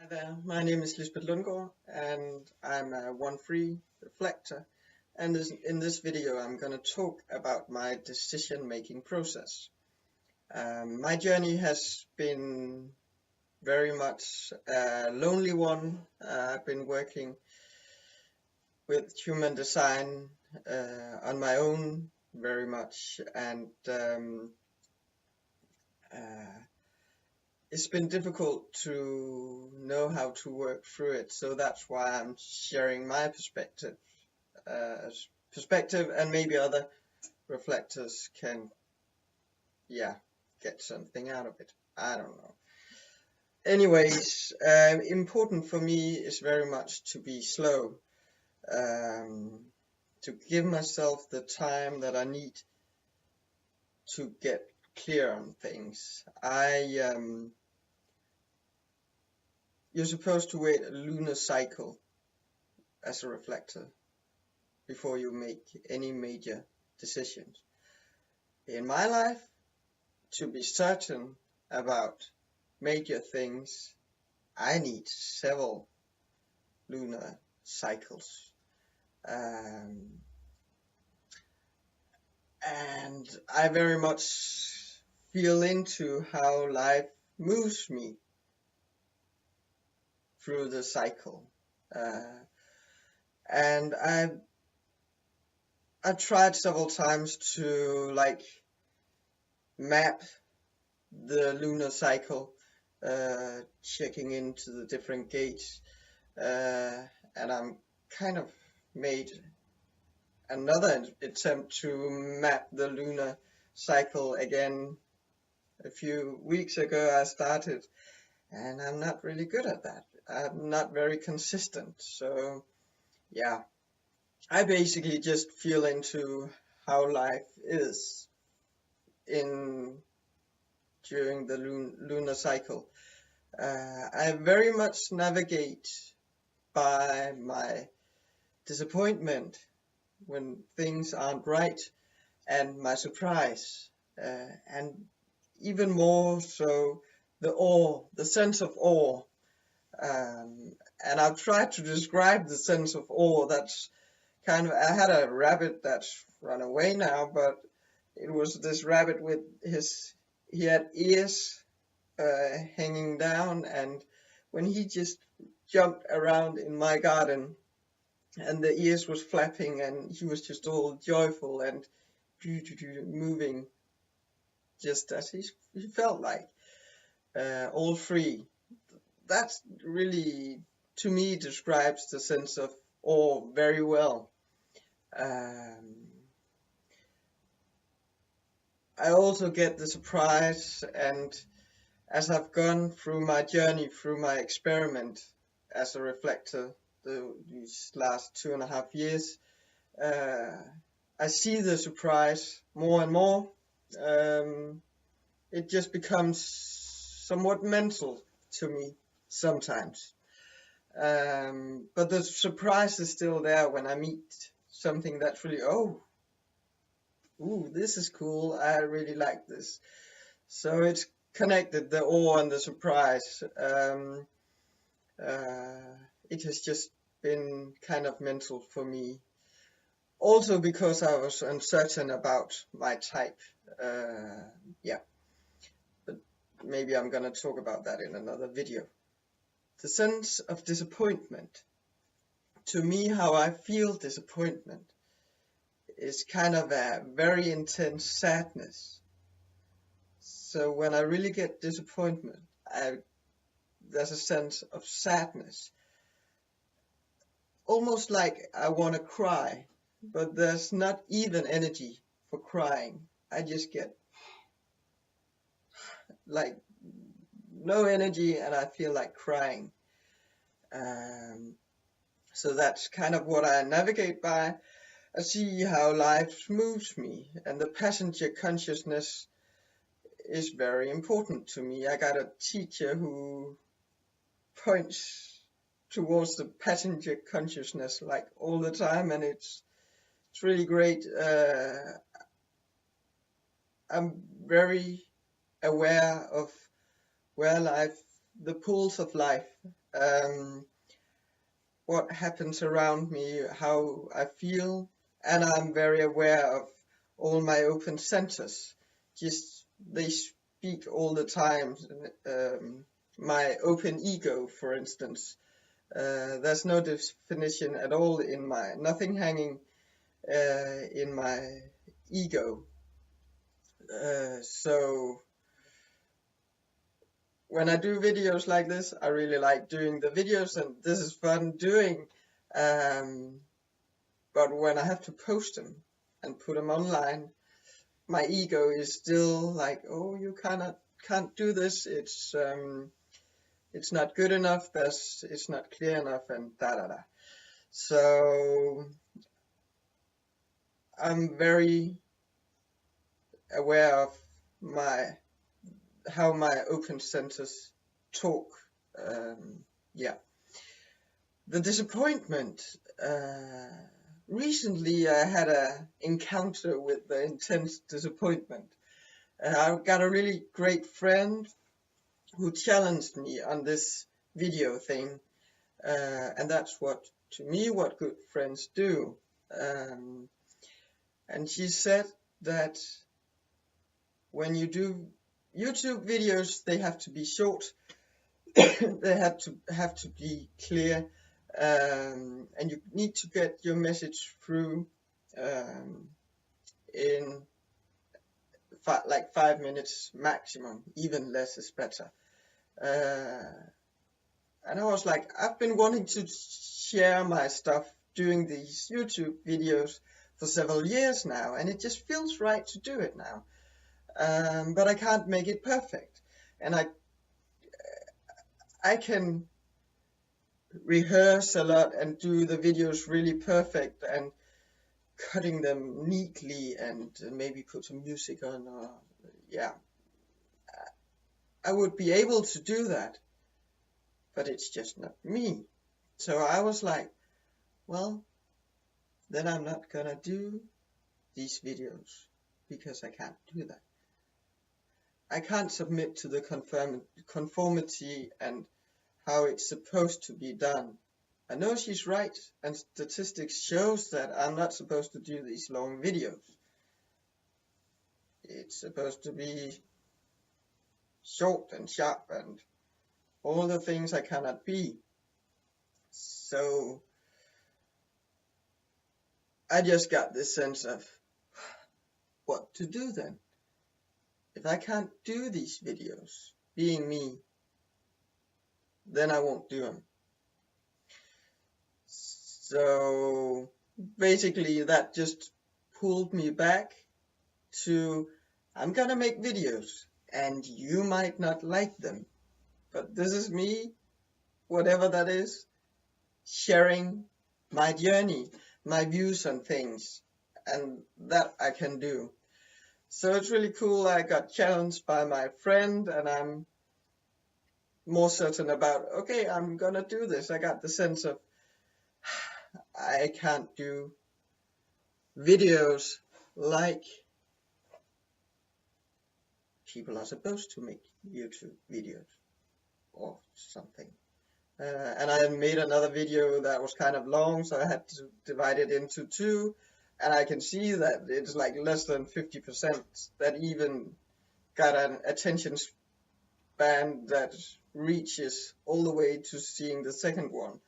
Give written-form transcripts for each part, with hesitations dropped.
Hi there, my name is Lisbeth Lundgaard and I'm a 1-3 reflector, and in this video I'm going to talk about my decision making process. My journey has been very much a lonely one. I've been working with human design on my own very much, and it's been difficult to know how to work through it, so that's why I'm sharing my perspective, and maybe other reflectors can, get something out of it. I don't know. Anyways, important for me is very much to be slow, to give myself the time that I need to get clear on things. You're supposed to wait a lunar cycle as a reflector before you make any major decisions. In my life, to be certain about major things, I need several lunar cycles. And I very much feel into how life moves me through the cycle. And I tried several times to map the lunar cycle, checking into the different gates, and I'm kind of made another attempt to map the lunar cycle again. A few weeks ago I started, and I'm not really good at that. I'm not very consistent, so yeah, I basically just feel into how life is during the lunar cycle. I very much navigate by my disappointment when things aren't right, and my surprise, and even more so the sense of awe. And I've tried to describe the sense of awe. That's kind of, I had a rabbit that's run away now, but it was this rabbit with he had ears hanging down, and when he just jumped around in my garden and the ears was flapping and he was just all joyful and moving just as he felt like, all free. That's really, to me, describes the sense of awe very well. I also get the surprise, and as I've gone through my journey, through my experiment as a reflector these last 2.5 years, I see the surprise more and more. It just becomes somewhat mental to me sometimes. But the surprise is still there when I meet something that's really, ooh, this is cool, I really like this. So it's connected, the awe and the surprise. It has just been kind of mental for me. Also because I was uncertain about my type. But maybe I'm gonna talk about that in another video. The sense of disappointment. To me, how I feel disappointment is kind of a very intense sadness. So when I really get disappointment, there's a sense of sadness. Almost like I want to cry, but there's not even energy for crying. I just get like no energy and I feel like crying. So that's kind of what I navigate by. I see how life moves me, and the passenger consciousness is very important to me. I got a teacher who points towards the passenger consciousness like all the time, and it's really great. I'm very aware of where the pulse of life what happens around me, how I feel, and I'm very aware of all my open centers. Just they speak all the time. My open ego, for instance, there's no definition at all in nothing hanging in my ego. So when I do videos like this, I really like doing the videos, and this is fun doing. But when I have to post them and put them online, my ego is still like, oh, you can't do this. It's not good enough. It's not clear enough, and da da da. So I'm very aware of how my open centers talk. Yeah. The disappointment. Recently I had an encounter with the intense disappointment. I got a really great friend who challenged me on this video thing, and that's what good friends do. And she said that when you do YouTube videos, they have to be short, they have to be clear, and you need to get your message through in like 5 minutes maximum. Even less is better. And I was like, I've been wanting to share my stuff doing these YouTube videos for several years now, and it just feels right to do it now. But I can't make it perfect, and I can rehearse a lot and do the videos really perfect and cutting them neatly and maybe put some music on, or yeah, I would be able to do that, but it's just not me. So I was like, well, then I'm not gonna do these videos because I can't do that. I can't submit to the conformity and how it's supposed to be done. I know she's right, and statistics shows that I'm not supposed to do these long videos. It's supposed to be short and sharp and all the things I cannot be. So I just got this sense of what to do then. If I can't do these videos being me, then I won't do them. So basically that just pulled me back to, I'm gonna make videos and you might not like them, but this is me, whatever that is, sharing my journey, my views on things, and that I can do. So it's really cool. I got challenged by my friend, and I'm more certain about, okay, I'm gonna do this. I got the sense of, I can't do videos like people are supposed to make YouTube videos or something. And I made another video that was kind of long, so I had to divide it into two, and I can see that it's like less than 50% that even got an attention span that reaches all the way to seeing the second one.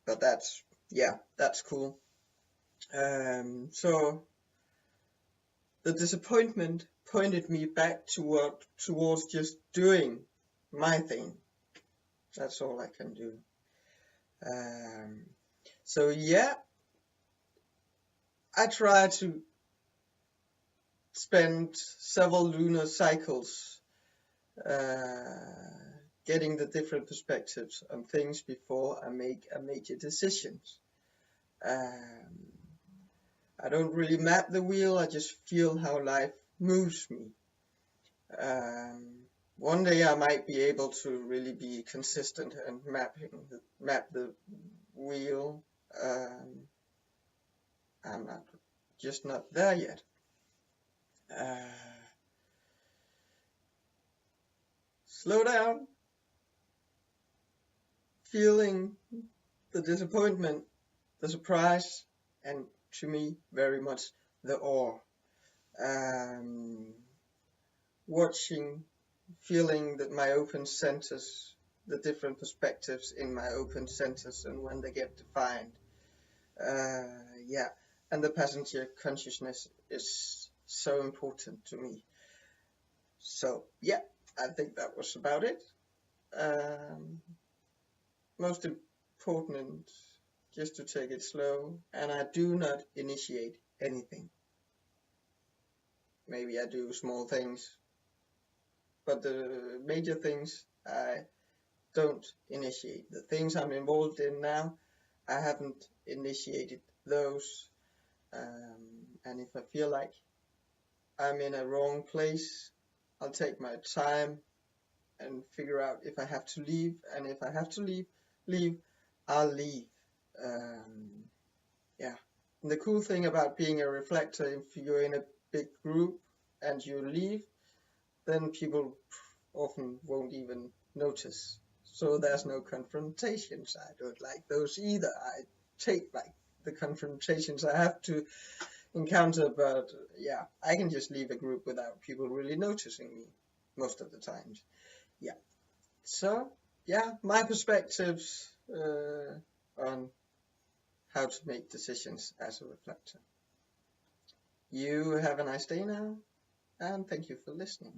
But that's, yeah, that's cool. So the disappointment pointed me back towards just doing my thing. That's all I can do. So yeah, I try to spend several lunar cycles getting the different perspectives on things before I make a major decision. I don't really map the wheel, I just feel how life moves me. One day I might be able to really be consistent and map the wheel. I'm just not there yet. Slow down. feeling the disappointment, the surprise, and to me, very much the awe. Watching, feeling that my open centers, the different perspectives in my open centers, and when they get defined. Yeah, and the passenger consciousness is so important to me. So yeah, I think that was about it. Most important, just to take it slow, and I do not initiate anything. Maybe I do small things, but the major things I don't initiate. The things I'm involved in now, I haven't initiated those. And if I feel like I'm in a wrong place, I'll take my time and figure out if I have to leave, and if I have to leave, I'll leave. Yeah. And the cool thing about being a reflector, if you're in a big group and you leave, then people often won't even notice. So there's no confrontations. I don't like those either. I take like the confrontations I have to encounter, but yeah, I can just leave a group without people really noticing me most of the times. Yeah. So yeah, my perspectives on how to make decisions as a reflector. You have a nice day now, and thank you for listening.